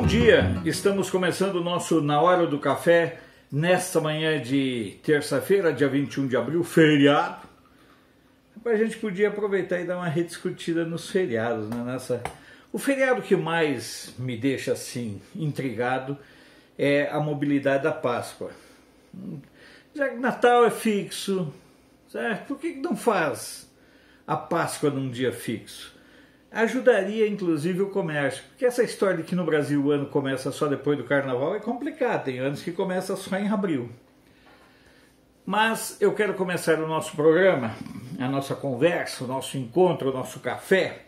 Bom dia, estamos começando o nosso Na Hora do Café nesta manhã de terça-feira, dia 21 de abril, feriado. A gente podia aproveitar e dar uma rediscutida nos feriados, né? O feriado que mais me deixa assim intrigado é a mobilidade da Páscoa. Já que Natal é fixo, certo? Por que não faz a Páscoa num dia fixo? Ajudaria inclusive o comércio, porque essa história de que no Brasil o ano começa só depois do Carnaval é complicado, tem anos que começa só em abril. Mas eu quero começar o nosso programa, a nossa conversa, o nosso encontro, o nosso café,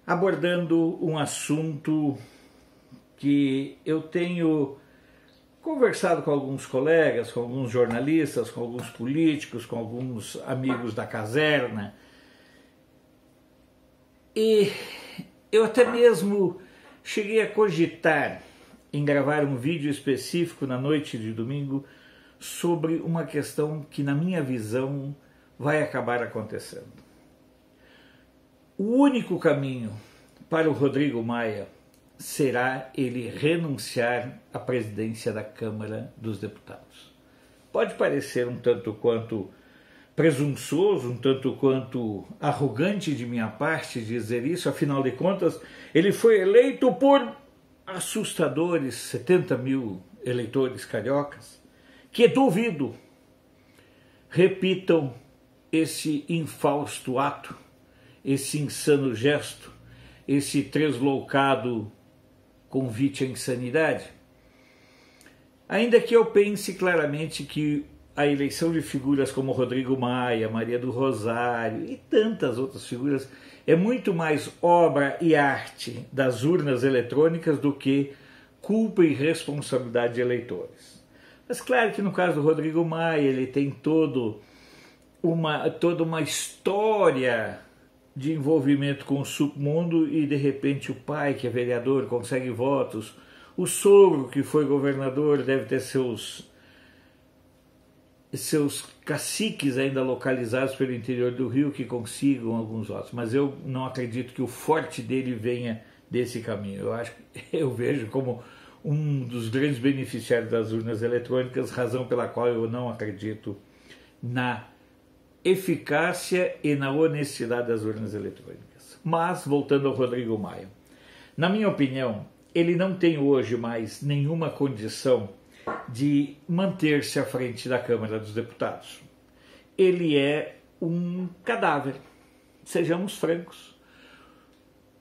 abordando um assunto que eu tenho conversado com alguns colegas, com alguns jornalistas, com alguns políticos, com alguns amigos da caserna. E eu até mesmo cheguei a cogitar em gravar um vídeo específico na noite de domingo sobre uma questão que, na minha visão, vai acabar acontecendo. O único caminho para o Rodrigo Maia será ele renunciar à presidência da Câmara dos Deputados. Pode parecer um tanto quanto presunçoso, um tanto quanto arrogante de minha parte dizer isso, afinal de contas, ele foi eleito por assustadores 70 mil eleitores cariocas, que duvido repitam esse infausto ato, esse insano gesto, esse tresloucado convite à insanidade. Ainda que eu pense claramente que a eleição de figuras como Rodrigo Maia, Maria do Rosário e tantas outras figuras é muito mais obra e arte das urnas eletrônicas do que culpa e responsabilidade de eleitores. Mas claro que no caso do Rodrigo Maia ele tem toda uma história de envolvimento com o submundo e de repente o pai, que é vereador, consegue votos, o sogro, que foi governador, deve ter seus caciques ainda localizados pelo interior do Rio que consigam alguns votos, mas eu não acredito que o forte dele venha desse caminho. Eu vejo como um dos grandes beneficiários das urnas eletrônicas, razão pela qual eu não acredito na eficácia e na honestidade das urnas eletrônicas. Mas, voltando ao Rodrigo Maia, na minha opinião, ele não tem hoje mais nenhuma condição de manter-se à frente da Câmara dos Deputados. Ele é um cadáver, sejamos francos.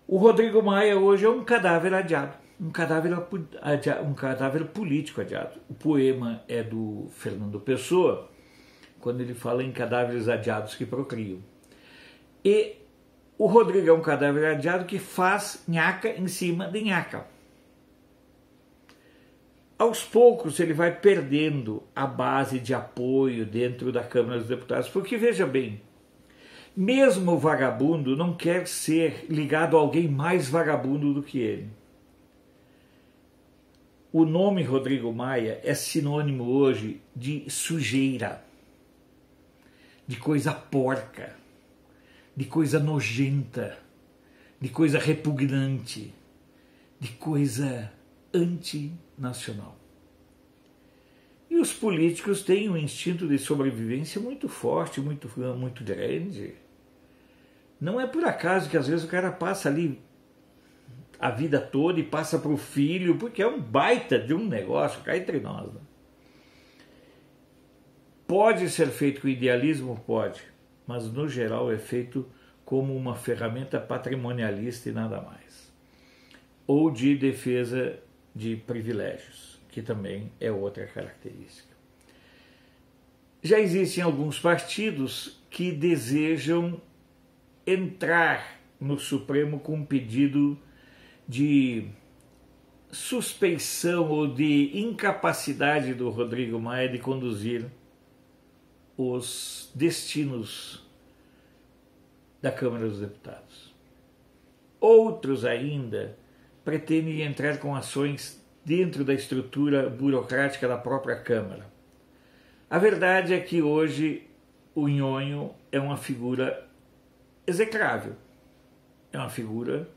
O Rodrigo Maia hoje é um cadáver adiado, um cadáver político adiado. O poema é do Fernando Pessoa, quando ele fala em cadáveres adiados que procriam. E o Rodrigo é um cadáver adiado que faz nhaca em cima de nhaca. Aos poucos ele vai perdendo a base de apoio dentro da Câmara dos Deputados, porque veja bem, mesmo o vagabundo não quer ser ligado a alguém mais vagabundo do que ele. O nome Rodrigo Maia é sinônimo hoje de sujeira, de coisa porca, de coisa nojenta, de coisa repugnante, de coisa antinacional. E os políticos têm um instinto de sobrevivência muito forte, muito grande. Não é por acaso que às vezes o cara passa ali a vida toda e passa para o filho, porque é um baita de um negócio, cá entre nós. Né? Pode ser feito com idealismo? Pode, mas no geral é feito como uma ferramenta patrimonialista e nada mais. Ou de defesa de privilégios, que também é outra característica. Já existem alguns partidos que desejam entrar no Supremo com um pedido de suspeição ou de incapacidade do Rodrigo Maia de conduzir os destinos da Câmara dos Deputados. Outros ainda pretendem entrar com ações dentro da estrutura burocrática da própria Câmara. A verdade é que hoje o Nhonho é uma figura execrável, é uma figura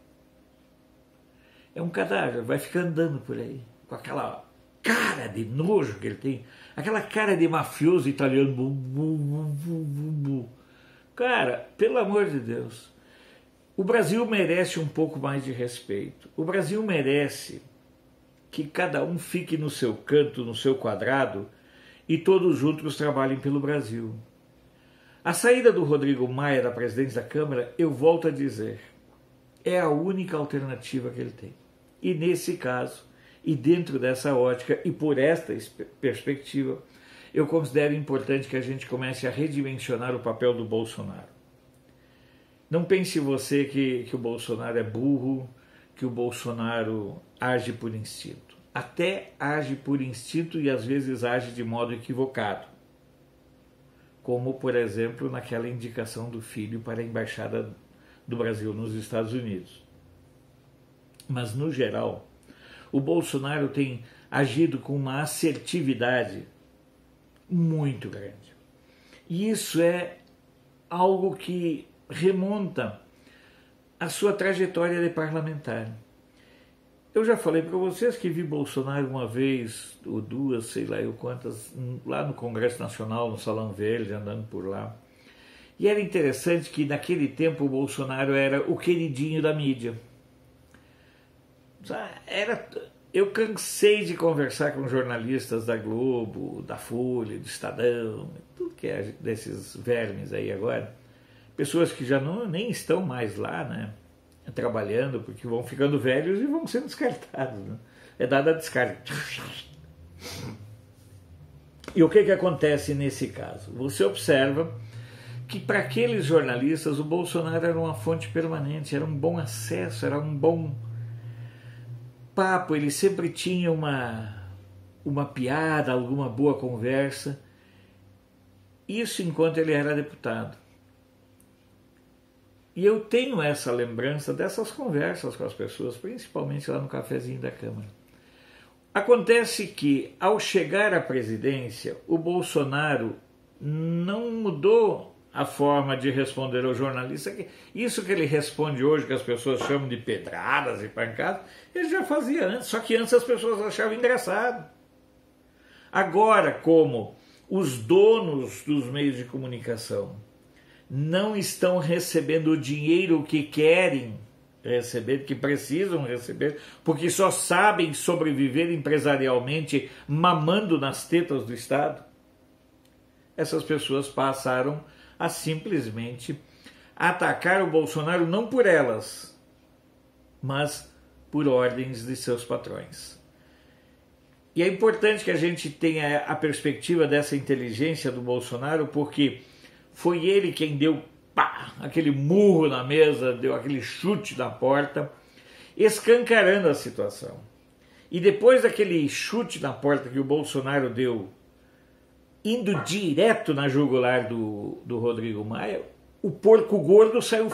É um cadáver, vai ficar andando por aí, com aquela cara de nojo que ele tem, aquela cara de mafioso italiano. Bu, bu, bu, bu, bu, bu. Cara, pelo amor de Deus, o Brasil merece um pouco mais de respeito. O Brasil merece que cada um fique no seu canto, no seu quadrado, e todos juntos trabalhem pelo Brasil. A saída do Rodrigo Maia da presidência da Câmara, eu volto a dizer, é a única alternativa que ele tem. E nesse caso, e dentro dessa ótica, e por esta perspectiva, eu considero importante que a gente comece a redimensionar o papel do Bolsonaro. Não pense você que o Bolsonaro é burro, que o Bolsonaro age por instinto. Até age por instinto e às vezes age de modo equivocado. Como, por exemplo, naquela indicação do filho para a Embaixada do Brasil nos Estados Unidos. Mas, no geral, o Bolsonaro tem agido com uma assertividade muito grande. E isso é algo que remonta à sua trajetória de parlamentar. Eu já falei para vocês que vi Bolsonaro uma vez ou duas, sei lá eu quantas, lá no Congresso Nacional, no Salão Verde, andando por lá. E era interessante que naquele tempo o Bolsonaro era o queridinho da mídia. Eu cansei de conversar com jornalistas da Globo, da Folha, do Estadão, tudo que é desses vermes aí agora. Pessoas que já nem estão mais lá, né, trabalhando, porque vão ficando velhos e vão sendo descartados. Né? É dada a descarga. E o que acontece nesse caso? Você observa que para aqueles jornalistas o Bolsonaro era uma fonte permanente, era um bom acesso, era um bom papo, ele sempre tinha uma piada, alguma boa conversa. Isso enquanto ele era deputado. E eu tenho essa lembrança dessas conversas com as pessoas, principalmente lá no cafezinho da Câmara. Acontece que, ao chegar à presidência, o Bolsonaro não mudou a forma de responder ao jornalista. Isso que ele responde hoje, que as pessoas chamam de pedradas e pancadas, ele já fazia antes, só que antes as pessoas achavam engraçado. Agora, como os donos dos meios de comunicação não estão recebendo o dinheiro que querem receber, que precisam receber, porque só sabem sobreviver empresarialmente mamando nas tetas do Estado, essas pessoas passaram a simplesmente atacar o Bolsonaro não por elas, mas por ordens de seus patrões. E é importante que a gente tenha a perspectiva dessa inteligência do Bolsonaro, porque foi ele quem deu aquele murro na mesa, deu aquele chute na porta, escancarando a situação. E depois daquele chute na porta que o Bolsonaro deu, indo direto na jugular do Rodrigo Maia, o porco gordo saiu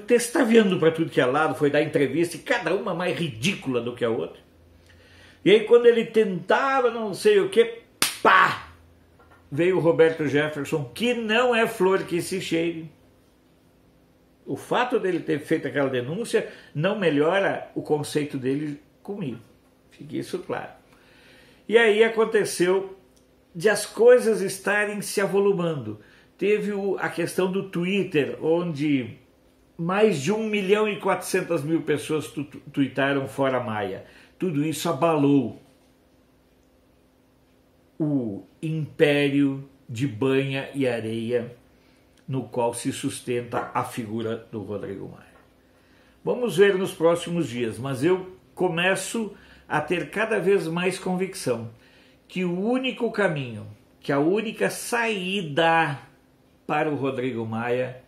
testaviando para tudo que é lado, foi dar entrevista, e cada uma mais ridícula do que a outra. E aí quando ele tentava não sei o que, veio o Roberto Jefferson, que não é flor que se cheire. O fato dele ter feito aquela denúncia não melhora o conceito dele comigo. Fique isso claro. E aí aconteceu de as coisas estarem se avolumando. Teve a questão do Twitter, onde mais de 1.400.000 pessoas tuitaram fora Maia. Tudo isso abalou o império de banha e areia no qual se sustenta a figura do Rodrigo Maia. Vamos ver nos próximos dias, mas eu começo a ter cada vez mais convicção que o único caminho, que a única saída para o Rodrigo Maia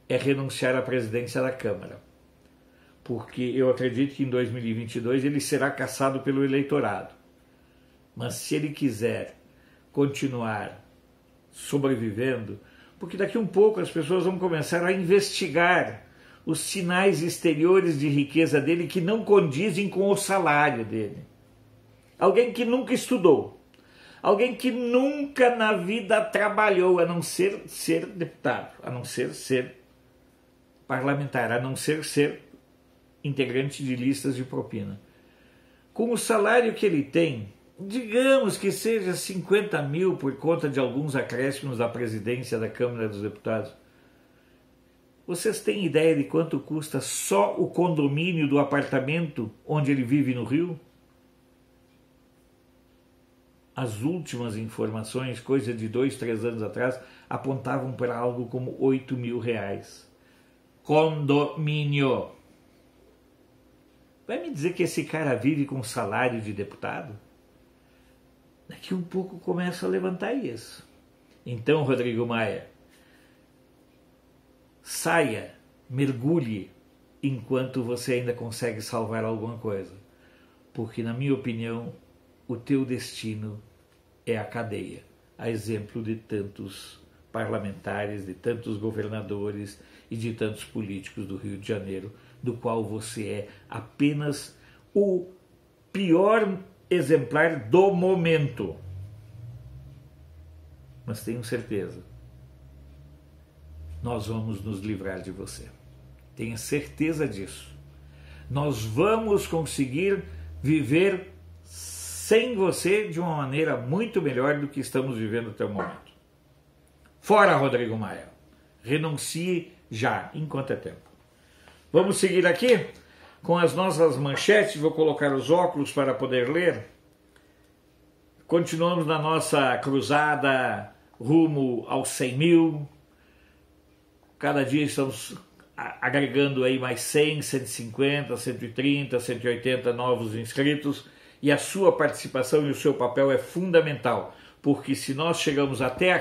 é renunciar à presidência da Câmara. Porque eu acredito que em 2022 ele será cassado pelo eleitorado. Mas se ele quiser continuar sobrevivendo, porque daqui um pouco as pessoas vão começar a investigar os sinais exteriores de riqueza dele que não condizem com o salário dele. Alguém que nunca estudou, alguém que nunca na vida trabalhou, a não ser deputado, a não ser parlamentar, a não ser integrante de listas de propina. Com o salário que ele tem, digamos que seja 50 mil por conta de alguns acréscimos da presidência da Câmara dos Deputados. Vocês têm ideia de quanto custa só o condomínio do apartamento onde ele vive no Rio? As últimas informações, coisa de 2, 3 anos atrás, apontavam para algo como 8 mil reais. Condomínio. Vai me dizer que esse cara vive com salário de deputado? Daqui um pouco começa a levantar isso. Então, Rodrigo Maia, saia, mergulhe enquanto você ainda consegue salvar alguma coisa. Porque, na minha opinião, o teu destino é a cadeia. A exemplo de tantos parlamentares, de tantos governadores e de tantos políticos do Rio de Janeiro, do qual você é apenas o pior exemplar do momento. Mas tenho certeza, nós vamos nos livrar de você. Tenha certeza disso. Nós vamos conseguir viver sem você de uma maneira muito melhor do que estamos vivendo até o momento. Fora, Rodrigo Maia. Renuncie já, enquanto é tempo. Vamos seguir aqui com as nossas manchetes. Vou colocar os óculos para poder ler. Continuamos na nossa cruzada rumo aos 100 mil. Cada dia estamos agregando aí mais 100, 150, 130, 180 novos inscritos. E a sua participação e o seu papel é fundamental. Porque se nós chegamos até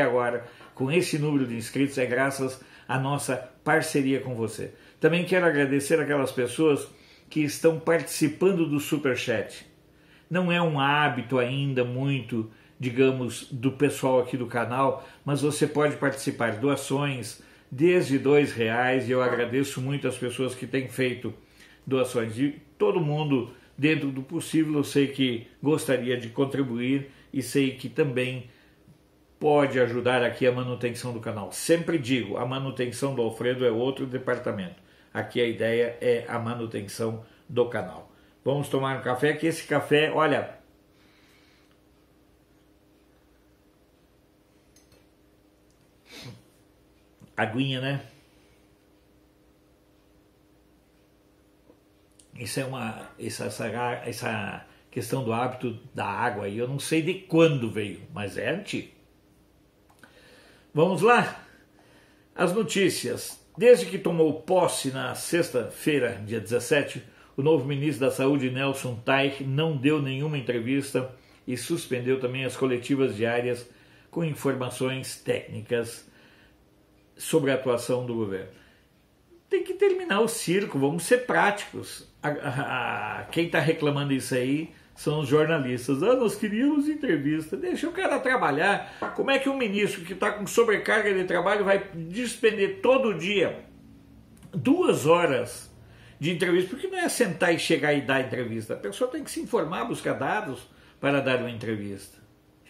agora, com esse número de inscritos, é graças à nossa parceria com você. Também quero agradecer aquelas pessoas que estão participando do Superchat. Não é um hábito ainda muito, digamos, do pessoal aqui do canal, mas você pode participar de doações desde R$2, e eu agradeço muito as pessoas que têm feito doações. E todo mundo, dentro do possível, eu sei que gostaria de contribuir e sei que também pode ajudar aqui a manutenção do canal. Sempre digo, a manutenção do Alfredo é outro departamento. Aqui a ideia é a manutenção do canal. Vamos tomar um café, que esse café, olha, aguinha, né? Isso é essa questão do hábito da água aí, eu não sei de quando veio, mas é antigo. Vamos lá? As notícias. Desde que tomou posse na sexta-feira, dia 17, o novo ministro da Saúde, Nelson Teich, não deu nenhuma entrevista e suspendeu também as coletivas diárias com informações técnicas sobre a atuação do governo. Tem que terminar o circo, vamos ser práticos. Quem está reclamando isso aí são os jornalistas. Nós queríamos entrevista, deixa o cara trabalhar. Como é que um ministro que está com sobrecarga de trabalho vai despender todo dia 2 horas de entrevista? Porque não é sentar e chegar e dar entrevista. A pessoa tem que se informar, buscar dados para dar uma entrevista.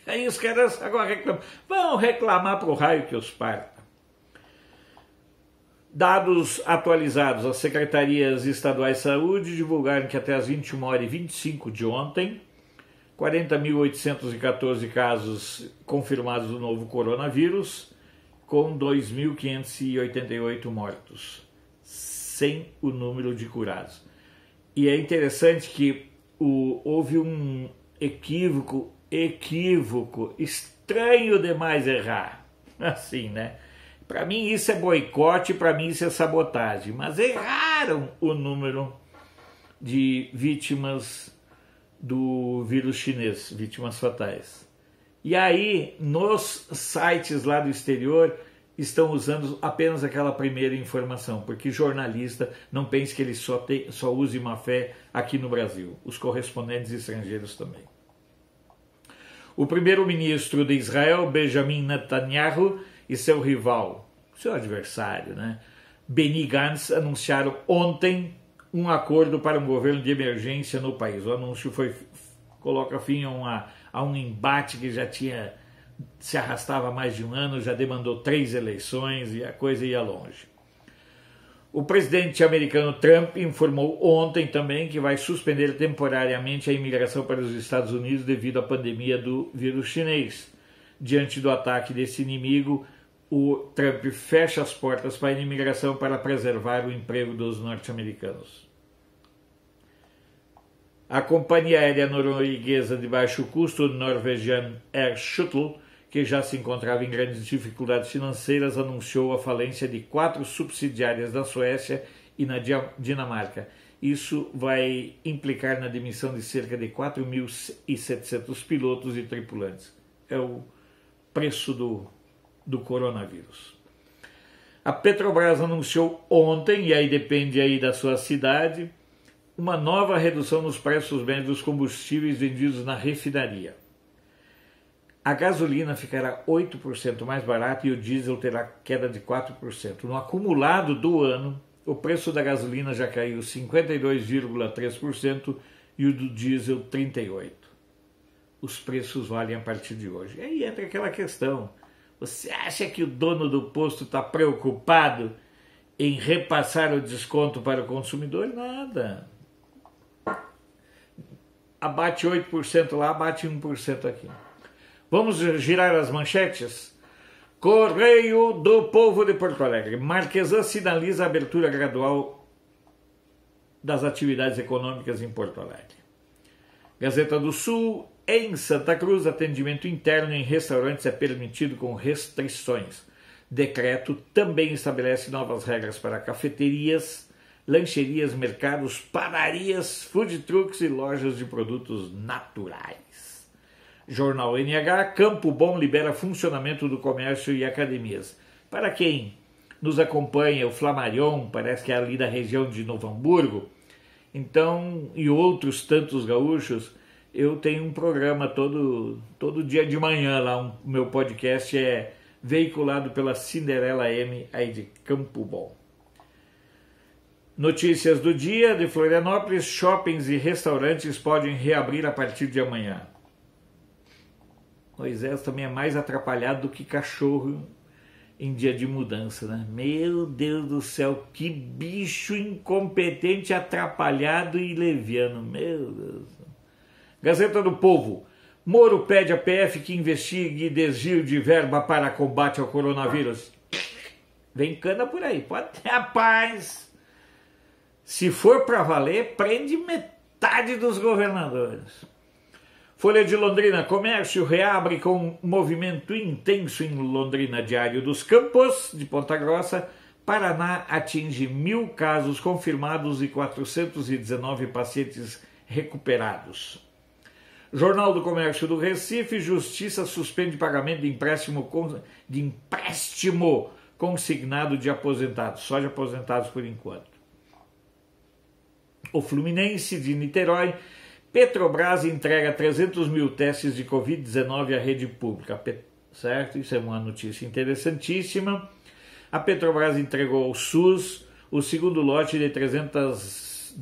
Aí os caras agora reclamam. Vão reclamar para o raio que os parta. Dados atualizados, as secretarias estaduais de saúde divulgaram que até as 21h25 de ontem, 40.814 casos confirmados do novo coronavírus, com 2.588 mortos, sem o número de curados. E é interessante que houve um equívoco, estranho demais errar, assim, né? Para mim isso é boicote, para mim isso é sabotagem, mas erraram o número de vítimas do vírus chinês, vítimas fatais. E aí, nos sites lá do exterior, estão usando apenas aquela primeira informação, porque jornalista não pense que ele só use má fé aqui no Brasil, os correspondentes estrangeiros também. O primeiro-ministro de Israel, Benjamin Netanyahu, e seu rival, seu adversário, né, Benny Gantz, anunciaram ontem um acordo para um governo de emergência no país. O anúncio coloca fim a um embate que já se arrastava há mais de um ano, já demandou 3 eleições e a coisa ia longe. O presidente americano Trump informou ontem também que vai suspender temporariamente a imigração para os Estados Unidos devido à pandemia do vírus chinês. Diante do ataque desse inimigo, o Trump fecha as portas para a imigração para preservar o emprego dos norte-americanos. A companhia aérea norueguesa de baixo custo, Norwegian Air Shuttle, que já se encontrava em grandes dificuldades financeiras, anunciou a falência de 4 subsidiárias da Suécia e na Dinamarca. Isso vai implicar na demissão de cerca de 4.700 pilotos e tripulantes. É o preço do coronavírus. A Petrobras anunciou ontem, e aí depende aí da sua cidade, uma nova redução nos preços médios dos combustíveis vendidos na refinaria. A gasolina ficará 8% mais barata e o diesel terá queda de 4%. No acumulado do ano, o preço da gasolina já caiu 52,3% e o do diesel 38%. Os preços valem a partir de hoje. E aí entra aquela questão. Você acha que o dono do posto está preocupado em repassar o desconto para o consumidor? Nada. Abate 8% lá, abate 1% aqui. Vamos girar as manchetes? Correio do Povo de Porto Alegre. Marquesan sinaliza a abertura gradual das atividades econômicas em Porto Alegre. Gazeta do Sul. Em Santa Cruz, atendimento interno em restaurantes é permitido com restrições. Decreto também estabelece novas regras para cafeterias, lancherias, mercados, padarias, food trucks e lojas de produtos naturais. Jornal NH, Campo Bom libera funcionamento do comércio e academias. Para quem nos acompanha, o Flamarion, parece que é ali da região de Novo Hamburgo, então, e outros tantos gaúchos, eu tenho um programa todo dia de manhã lá, o meu podcast é veiculado pela Cinderela M, aí de Campo Bom. Notícias do dia de Florianópolis, shoppings e restaurantes podem reabrir a partir de amanhã. Moisés também é mais atrapalhado do que cachorro em dia de mudança, né? Meu Deus do céu, que bicho incompetente, atrapalhado e leviano, meu Deus. Gazeta do Povo. Moro pede à PF que investigue desvio de verba para combate ao coronavírus. Vem cana por aí, pode ter a paz. Se for para valer, prende metade dos governadores. Folha de Londrina, comércio reabre com movimento intenso em Londrina. Diário dos Campos, de Ponta Grossa, Paraná atinge 1.000 casos confirmados e 419 pacientes recuperados. Jornal do Comércio do Recife, Justiça suspende pagamento de empréstimo consignado de aposentados, só de aposentados por enquanto. O Fluminense de Niterói, Petrobras entrega 300 mil testes de Covid-19 à rede pública, certo? Isso é uma notícia interessantíssima. A Petrobras entregou ao SUS o segundo lote de 300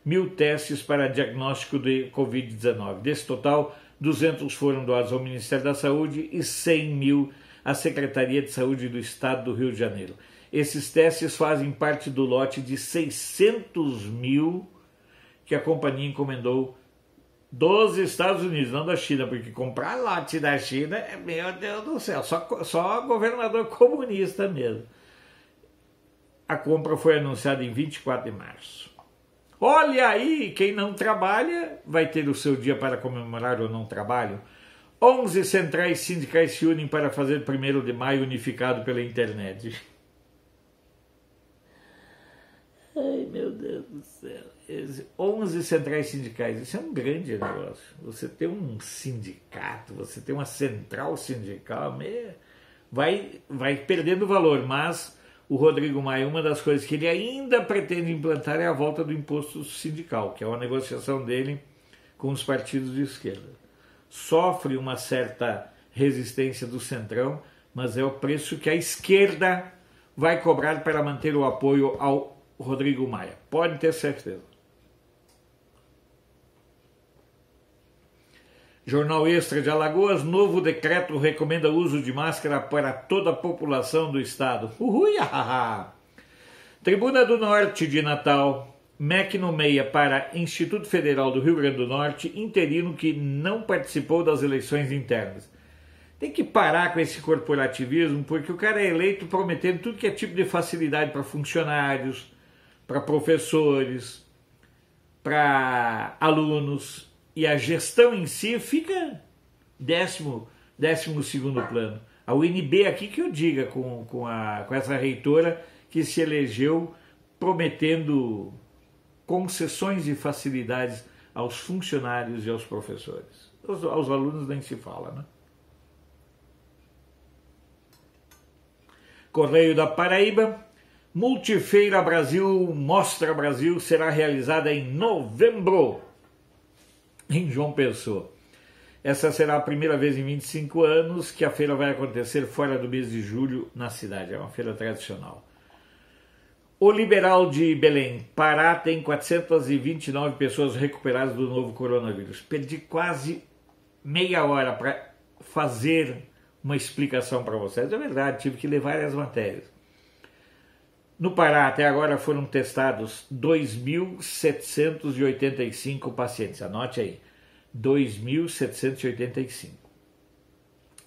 mil testes para diagnóstico de Covid-19. Desse total, 200 foram doados ao Ministério da Saúde e 100 mil à Secretaria de Saúde do Estado do Rio de Janeiro. Esses testes fazem parte do lote de 600 mil que a companhia encomendou dos Estados Unidos, não da China, porque comprar lote da China, meu Deus do céu, só governador comunista mesmo. A compra foi anunciada em 24 de março. Olha aí, quem não trabalha vai ter o seu dia para comemorar o não trabalho. 11 centrais sindicais se unem para fazer 1º de maio unificado pela internet. Ai, meu Deus do céu. 11 centrais sindicais, isso é um grande negócio. Você tem um sindicato, você tem uma central sindical, vai perdendo valor, mas o Rodrigo Maia, uma das coisas que ele ainda pretende implantar é a volta do imposto sindical, que é uma negociação dele com os partidos de esquerda. Sofre uma certa resistência do Centrão, mas é o preço que a esquerda vai cobrar para manter o apoio ao Rodrigo Maia. Pode ter certeza. Jornal Extra de Alagoas, novo decreto recomenda o uso de máscara para toda a população do estado. Tribuna do Norte de Natal, MEC nomeia para Instituto Federal do Rio Grande do Norte interino que não participou das eleições internas. Tem que parar com esse corporativismo, porque o cara é eleito prometendo tudo que é tipo de facilidade para funcionários, para professores, para alunos, e a gestão em si fica décimo segundo plano. A UNB aqui que eu diga com essa reitora que se elegeu prometendo concessões e facilidades aos funcionários e aos professores. Aos alunos nem se fala, né? Correio da Paraíba, Multifeira Brasil, Mostra Brasil, será realizada em novembro, em João Pessoa. Essa será a primeira vez em 25 anos que a feira vai acontecer fora do mês de julho na cidade. É uma feira tradicional. O Liberal de Belém, Pará, tem 429 pessoas recuperadas do novo coronavírus. Perdi quase meia hora para fazer uma explicação para vocês. É verdade, tive que ler várias matérias. No Pará, até agora foram testados 2.785 pacientes. Anote aí, 2.785.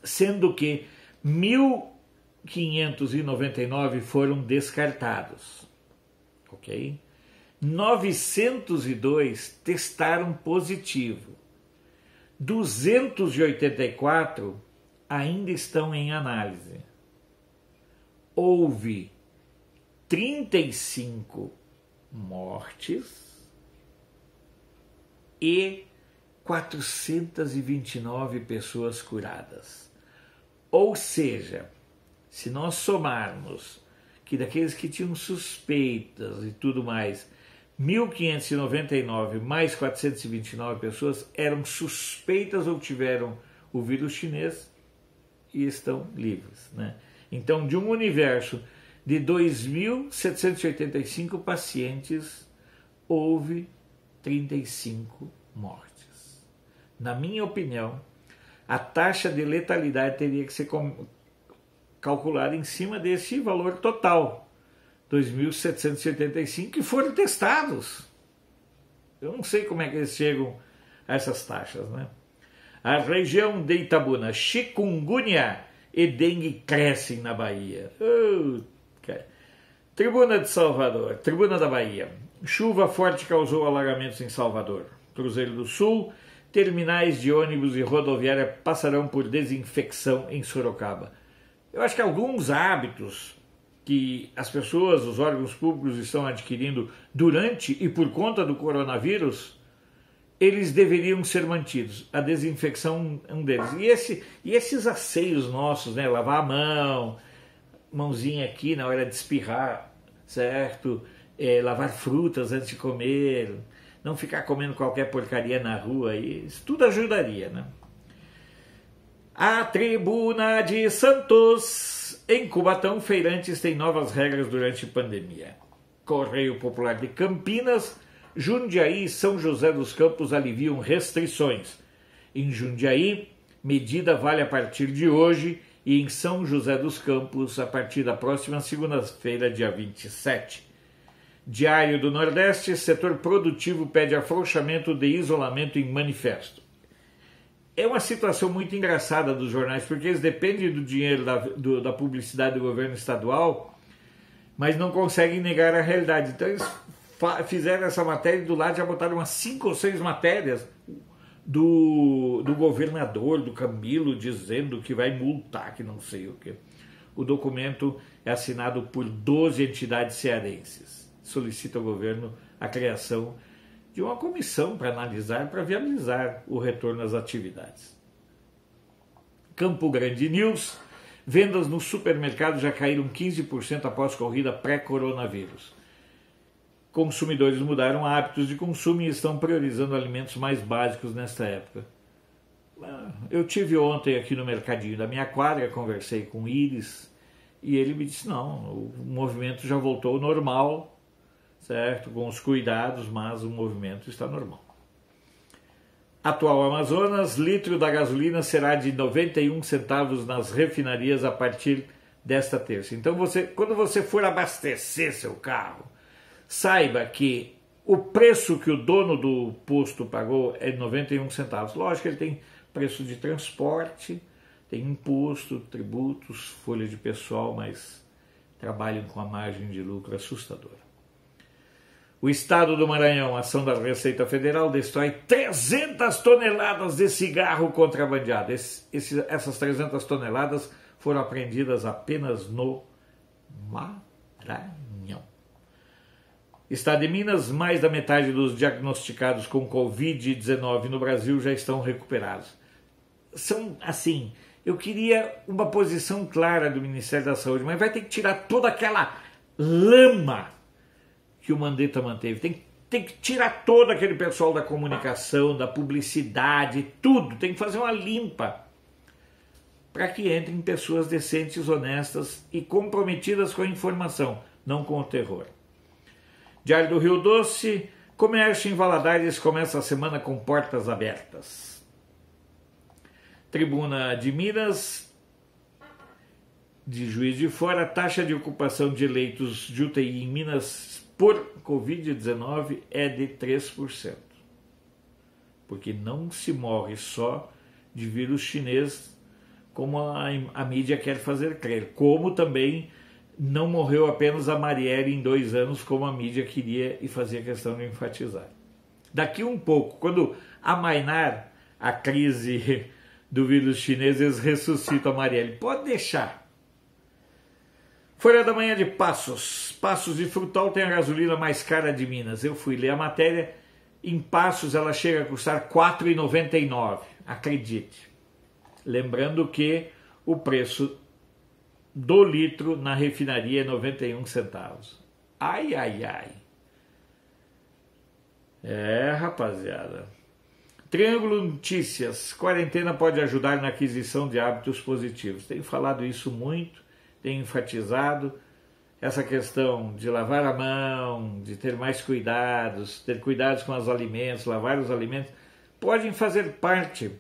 Sendo que 1.599 foram descartados. Ok? 902 testaram positivo. 284 ainda estão em análise. Houve 35 mortes e 429 pessoas curadas. Ou seja, se nós somarmos que daqueles que tinham suspeitas e tudo mais, 1.599 mais 429 pessoas eram suspeitas ou tiveram o vírus chinês e estão livres, né? Então, de um universo de 2.785 pacientes, houve 35 mortes. Na minha opinião, a taxa de letalidade teria que ser calculada em cima desse valor total, 2.785, que foram testados. Eu não sei como é que eles chegam a essas taxas, né? A região de Itabuna, chikungunya e dengue crescem na Bahia. Tribuna de Salvador, Tribuna da Bahia. Chuva forte causou alagamentos em Salvador. Cruzeiro do Sul, terminais de ônibus e rodoviária passarão por desinfecção em Sorocaba. Eu acho que alguns hábitos que as pessoas, os órgãos públicos estão adquirindo durante e por conta do coronavírus, eles deveriam ser mantidos. A desinfecção é um deles. E esses asseios nossos, né? Lavar a mão, mãozinha aqui na hora de espirrar, certo? Lavar frutas antes de comer, não ficar comendo qualquer porcaria na rua, isso tudo ajudaria, né? A Tribuna de Santos, em Cubatão, feirantes têm novas regras durante a pandemia. Correio Popular de Campinas, Jundiaí e São José dos Campos aliviam restrições. Em Jundiaí, medida vale a partir de hoje e em São José dos Campos a partir da próxima segunda-feira, dia 27. Diário do Nordeste, setor produtivo pede afrouxamento de isolamento em manifesto. É uma situação muito engraçada dos jornais, porque eles dependem do dinheiro da publicidade do governo estadual, mas não conseguem negar a realidade. Então eles fizeram essa matéria e do lado já botaram umas 5 ou 6 matérias do governador, do Camilo, dizendo que vai multar, que não sei o que. O documento é assinado por 12 entidades cearenses. Solicita ao governo a criação de uma comissão para analisar, para viabilizar o retorno às atividades. Campo Grande News, vendas no supermercado já caíram 15% após corrida pré-coronavírus. Consumidores mudaram hábitos de consumo e estão priorizando alimentos mais básicos nesta época. Eu tive ontem aqui no mercadinho da minha quadra, conversei com o Iris e ele me disse, não, o movimento já voltou ao normal, certo? Com os cuidados, mas o movimento está normal. Atual Amazonas, litro da gasolina será de 91 centavos nas refinarias a partir desta terça. Então, quando você for abastecer seu carro, saiba que o preço que o dono do posto pagou é 91 centavos. Lógico que ele tem preço de transporte, tem imposto, tributos, folha de pessoal, mas trabalham com a margem de lucro assustadora. O Estado do Maranhão, ação da Receita Federal, destrói 300 toneladas de cigarro contrabandeado. Essas 300 toneladas foram apreendidas apenas no Maranhão. Estado de Minas, mais da metade dos diagnosticados com Covid-19 no Brasil já estão recuperados. São, assim, eu queria uma posição clara do Ministério da Saúde, mas vai ter que tirar toda aquela lama que o Mandetta manteve. Tem que tirar todo aquele pessoal da comunicação, da publicidade, tudo. Tem que fazer uma limpa para que entrem pessoas decentes, honestas e comprometidas com a informação, não com o terror. Diário do Rio Doce, comércio em Valadares começa a semana com portas abertas. Tribuna de Minas, de Juiz de Fora, a taxa de ocupação de leitos de UTI em Minas por Covid-19 é de 3%. Porque não se morre só de vírus chinês, como a mídia quer fazer crer, como também não morreu apenas a Marielle em 2 anos, como a mídia queria e fazia questão de enfatizar. Daqui um pouco, quando amainar a crise do vírus chinês, eles ressuscitam a Marielle. Pode deixar. Folha da Manhã de Passos. Passos de Frutal tem a gasolina mais cara de Minas. Eu fui ler a matéria. Em Passos ela chega a custar R$ 4,99. Acredite. Lembrando que o preço do litro na refinaria é 91 centavos. Ai, ai, ai. Rapaziada. Triângulo Notícias. Quarentena pode ajudar na aquisição de hábitos positivos. Tenho falado isso muito, tenho enfatizado essa questão de lavar a mão, de ter mais cuidados, ter cuidados com os alimentos, lavar os alimentos, podem fazer parte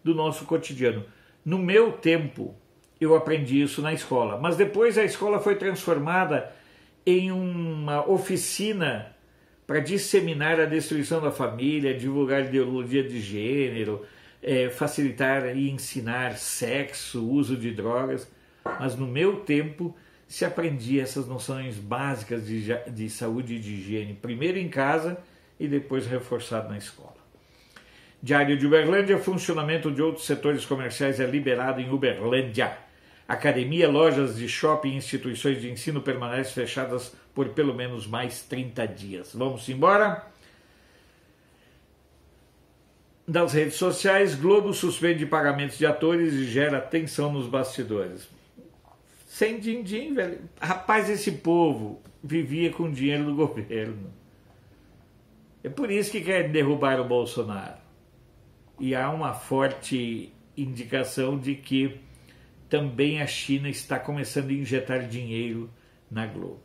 do nosso cotidiano. No meu tempo, eu aprendi isso na escola, mas depois a escola foi transformada em uma oficina para disseminar a destruição da família, divulgar ideologia de gênero, facilitar e ensinar sexo, uso de drogas. Mas no meu tempo se aprendia essas noções básicas de saúde e de higiene, primeiro em casa e depois reforçado na escola. Diário de Uberlândia, funcionamento de outros setores comerciais é liberado em Uberlândia. Academia, lojas de shopping e instituições de ensino permanecem fechadas por pelo menos mais 30 dias. Vamos embora? Das redes sociais, Globo suspende pagamentos de atores e gera tensão nos bastidores. Sem din-din, velho. Rapaz, esse povo vivia com dinheiro do governo. É por isso que querem derrubar o Bolsonaro. E há uma forte indicação de que também a China está começando a injetar dinheiro na Globo.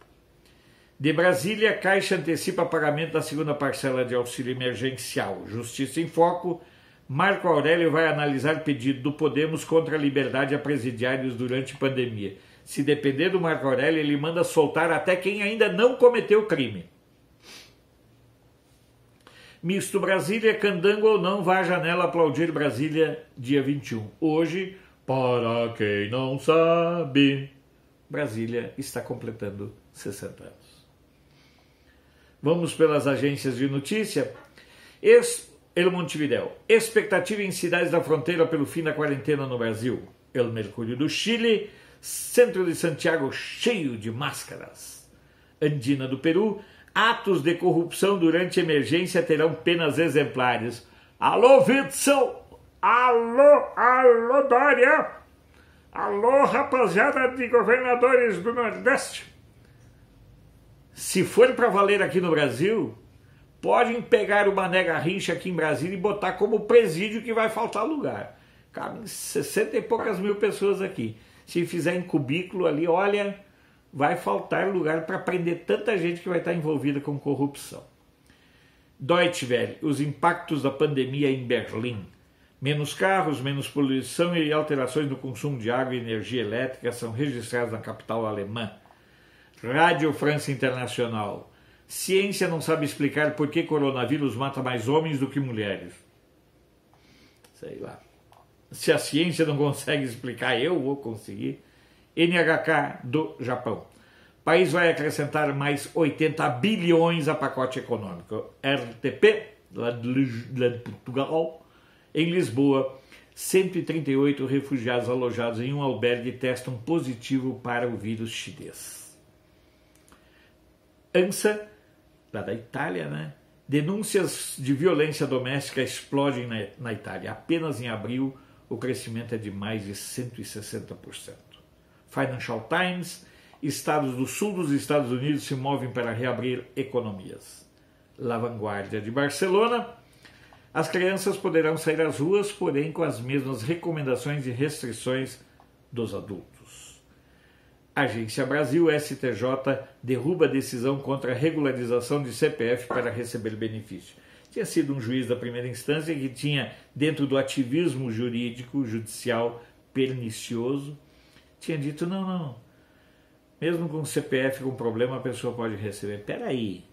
De Brasília, a Caixa antecipa pagamento da segunda parcela de auxílio emergencial. Justiça em Foco, Marco Aurélio vai analisar pedido do Podemos contra a liberdade a presidiários durante pandemia. Se depender do Marco Aurélio, ele manda soltar até quem ainda não cometeu crime. Misto Brasília, candango ou não, vá à janela aplaudir Brasília, dia 21. Hoje, para quem não sabe, Brasília está completando 60 anos. Vamos pelas agências de notícia. El Montevideo. Expectativa em cidades da fronteira pelo fim da quarentena no Brasil. El Mercúrio do Chile. Centro de Santiago cheio de máscaras. Andina do Peru. Atos de corrupção durante emergência terão penas exemplares. Alô, Witzel! Alô, Dória! Alô, rapaziada de governadores do Nordeste! Se for para valer aqui no Brasil, podem pegar o Mané Garrincha aqui em Brasília e botar como presídio que vai faltar lugar. Cabem 60 e poucas mil pessoas aqui. Se fizer em cubículo ali, olha, vai faltar lugar para prender tanta gente que vai estar envolvida com corrupção. Deutsche Welle, os impactos da pandemia em Berlim. Menos carros, menos poluição e alterações no consumo de água e energia elétrica são registrados na capital alemã. Rádio França Internacional. Ciência não sabe explicar por que coronavírus mata mais homens do que mulheres. Sei lá. Se a ciência não consegue explicar, eu vou conseguir. NHK do Japão. O país vai acrescentar mais 80 bilhões a pacote econômico. RTP, lá de Portugal. Em Lisboa, 138 refugiados alojados em um albergue testam positivo para o vírus chinês. ANSA, lá da Itália, né? Denúncias de violência doméstica explodem na Itália. Apenas em abril, o crescimento é de mais de 160%. Financial Times, estados do sul dos Estados Unidos se movem para reabrir economias. La Vanguardia de Barcelona, as crianças poderão sair às ruas, porém com as mesmas recomendações e restrições dos adultos. Agência Brasil, STJ, derruba a decisão contra a regularização de CPF para receber benefício. Tinha sido um juiz da primeira instância que tinha, dentro do ativismo jurídico, judicial, pernicioso, tinha dito, não, mesmo com CPF com problema a pessoa pode receber. Peraí,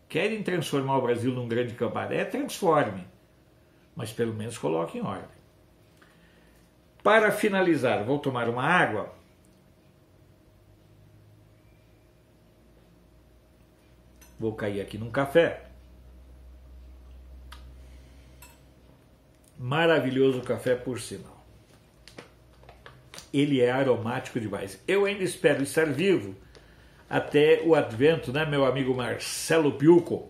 querem transformar o Brasil num grande cabaré? Transforme, mas pelo menos coloque em ordem. Para finalizar, vou tomar uma água. Vou cair aqui num café. Maravilhoso café, por sinal. Ele é aromático demais. Eu ainda espero estar vivo até o advento, né, meu amigo Marcelo Piuco?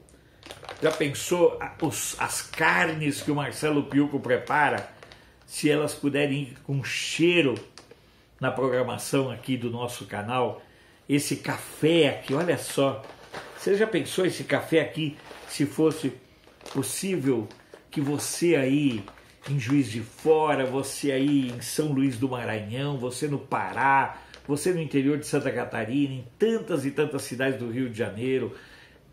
Já pensou as carnes que o Marcelo Piuco prepara? Se elas puderem ir com cheiro na programação aqui do nosso canal. Esse café aqui, olha só. Você já pensou esse café aqui, se fosse possível que você aí em Juiz de Fora, você aí em São Luís do Maranhão, você no Pará, você no interior de Santa Catarina, em tantas e tantas cidades do Rio de Janeiro,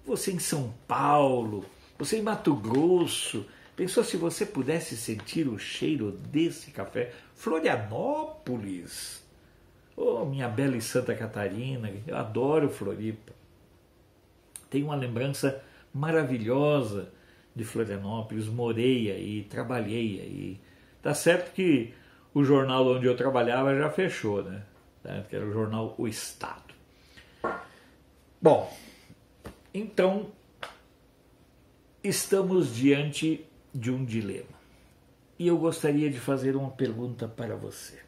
você em São Paulo, você em Mato Grosso, pensou se você pudesse sentir o cheiro desse café? Florianópolis, oh minha bela Santa Catarina, eu adoro Floripa. Tenho uma lembrança maravilhosa de Florianópolis, morei aí, trabalhei aí. Tá certo que o jornal onde eu trabalhava já fechou, né? Que era o jornal O Estado. Bom, então estamos diante de um dilema. E eu gostaria de fazer uma pergunta para você.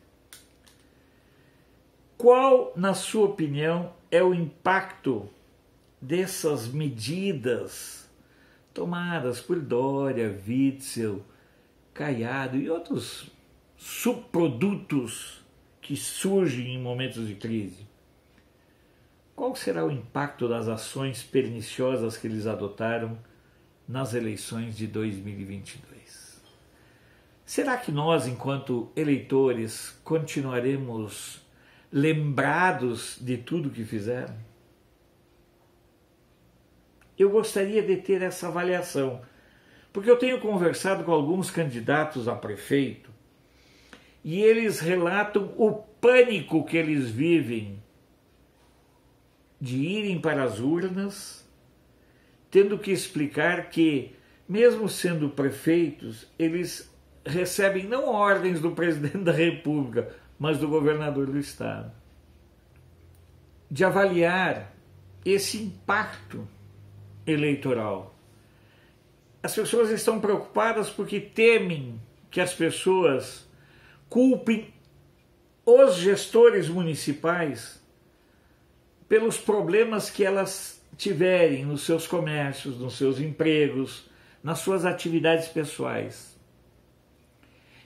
Qual, na sua opinião, é o impacto dessas medidas tomadas por Dória, Witzel, Caiado e outros subprodutos que surgem em momentos de crise? Qual será o impacto das ações perniciosas que eles adotaram nas eleições de 2022? Será que nós, enquanto eleitores, continuaremos lembrados de tudo que fizeram? Eu gostaria de ter essa avaliação, porque eu tenho conversado com alguns candidatos a prefeito e eles relatam o pânico que eles vivem de irem para as urnas, tendo que explicar que, mesmo sendo prefeitos, eles recebem não ordens do presidente da República, mas do governador do estado. De avaliar esse impacto eleitoral. As pessoas estão preocupadas porque temem que as pessoas culpem os gestores municipais pelos problemas que elas tiverem nos seus comércios, nos seus empregos, nas suas atividades pessoais.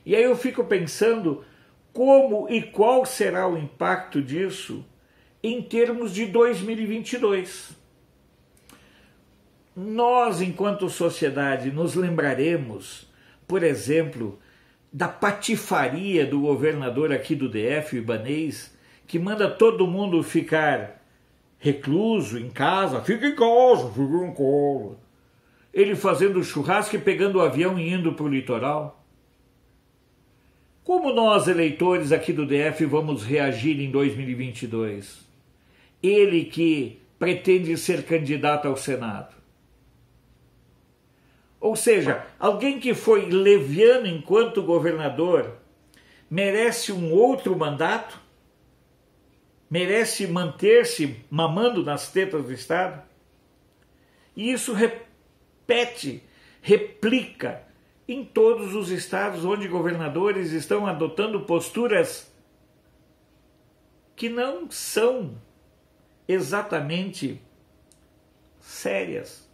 E aí eu fico pensando como e qual será o impacto disso em termos de 2022. Nós, enquanto sociedade, nos lembraremos, por exemplo, da patifaria do governador aqui do DF, o Ibanez, que manda todo mundo ficar recluso em casa. Fica em casa, fica em casa. Ele fazendo churrasco e pegando o avião e indo para o litoral. Como nós, eleitores aqui do DF, vamos reagir em 2022? Ele que pretende ser candidato ao Senado. Ou seja, alguém que foi leviano enquanto governador merece um outro mandato? Merece manter-se mamando nas tetas do Estado? E isso replica em todos os estados onde governadores estão adotando posturas que não são exatamente sérias.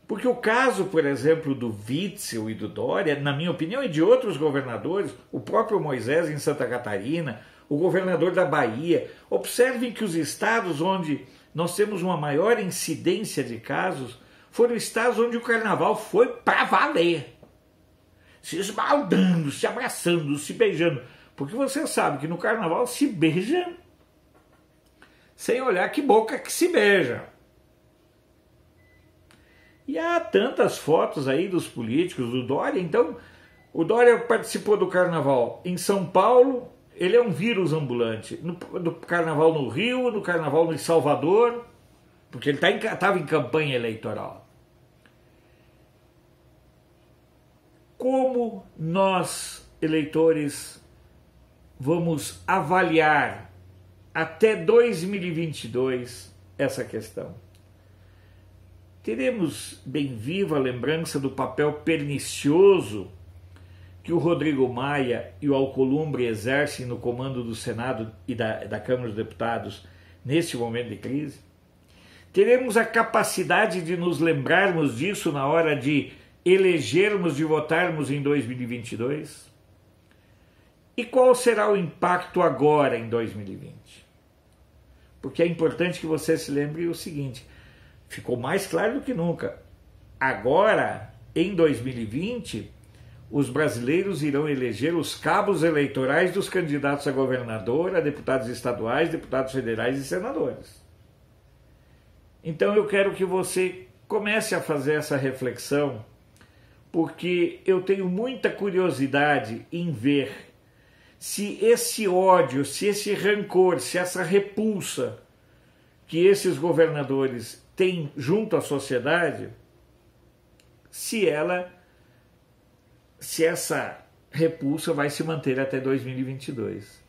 Porque o caso, por exemplo, do Witzel e do Dória, na minha opinião, e de outros governadores, o próprio Moisés em Santa Catarina, o governador da Bahia, observem que os estados onde nós temos uma maior incidência de casos foram estados onde o carnaval foi para valer. Se esbaldando, se abraçando, se beijando. Porque você sabe que no carnaval se beija sem olhar que boca que se beija. E há tantas fotos aí dos políticos, do Dória. Então, o Dória participou do carnaval em São Paulo, ele é um vírus ambulante. No carnaval no Rio, no carnaval em Salvador, porque ele estava em campanha eleitoral. Como nós, eleitores, vamos avaliar até 2022 essa questão? Teremos bem viva a lembrança do papel pernicioso que o Rodrigo Maia e o Alcolumbre exercem no comando do Senado e da Câmara dos Deputados neste momento de crise? Teremos a capacidade de nos lembrarmos disso na hora de elegermos, de votarmos em 2022? E qual será o impacto agora em 2020? Porque é importante que você se lembre o seguinte: ficou mais claro do que nunca. Agora, em 2020, os brasileiros irão eleger os cabos eleitorais dos candidatos a governador, a deputados estaduais, deputados federais e senadores. Então eu quero que você comece a fazer essa reflexão, porque eu tenho muita curiosidade em ver se esse ódio, se esse rancor, se essa repulsa que esses governadores têm junto à sociedade, se essa repulsa vai se manter até 2022.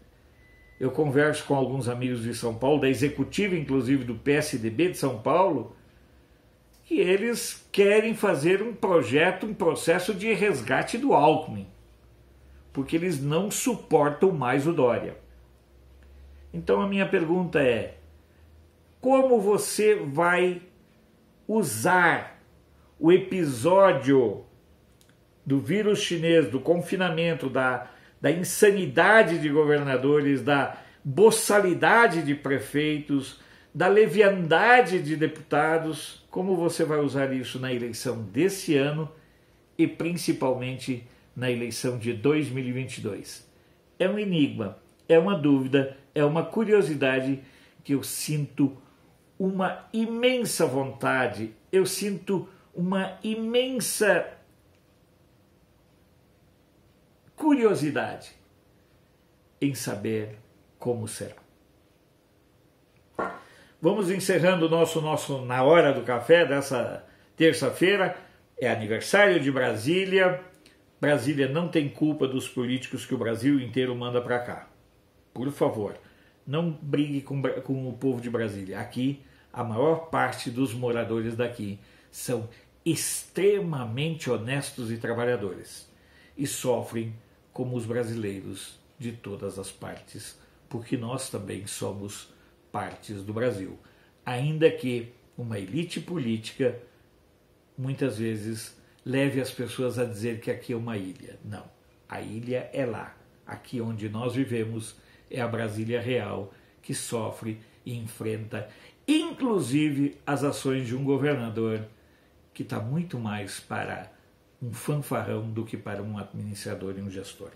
Eu converso com alguns amigos de São Paulo, da executiva inclusive do PSDB de São Paulo, que eles querem fazer um processo de resgate do Alckmin, porque eles não suportam mais o Dória. Então a minha pergunta é: como você vai usar o episódio do vírus chinês, do confinamento, da insanidade de governadores, da boçalidade de prefeitos, da leviandade de deputados, como você vai usar isso na eleição desse ano e principalmente na eleição de 2022? É um enigma, é uma dúvida, é uma curiosidade que eu sinto uma imensa vontade, eu sinto uma imensa curiosidade em saber como será. Vamos encerrando o nosso Na Hora do Café dessa terça-feira. É aniversário de Brasília. Brasília não tem culpa dos políticos que o Brasil inteiro manda para cá. Por favor, não brigue com o povo de Brasília. Aqui, a maior parte dos moradores daqui são extremamente honestos e trabalhadores e sofrem como os brasileiros de todas as partes, porque nós também somos partes do Brasil, ainda que uma elite política muitas vezes leve as pessoas a dizer que aqui é uma ilha. Não, a ilha é lá. Aqui onde nós vivemos é a Brasília real, que sofre e enfrenta, inclusive, as ações de um governador que está muito mais para um fanfarrão do que para um administrador e um gestor.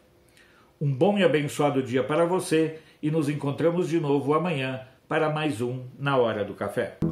Um bom e abençoado dia para você e nos encontramos de novo amanhã para mais um Na Hora do Café.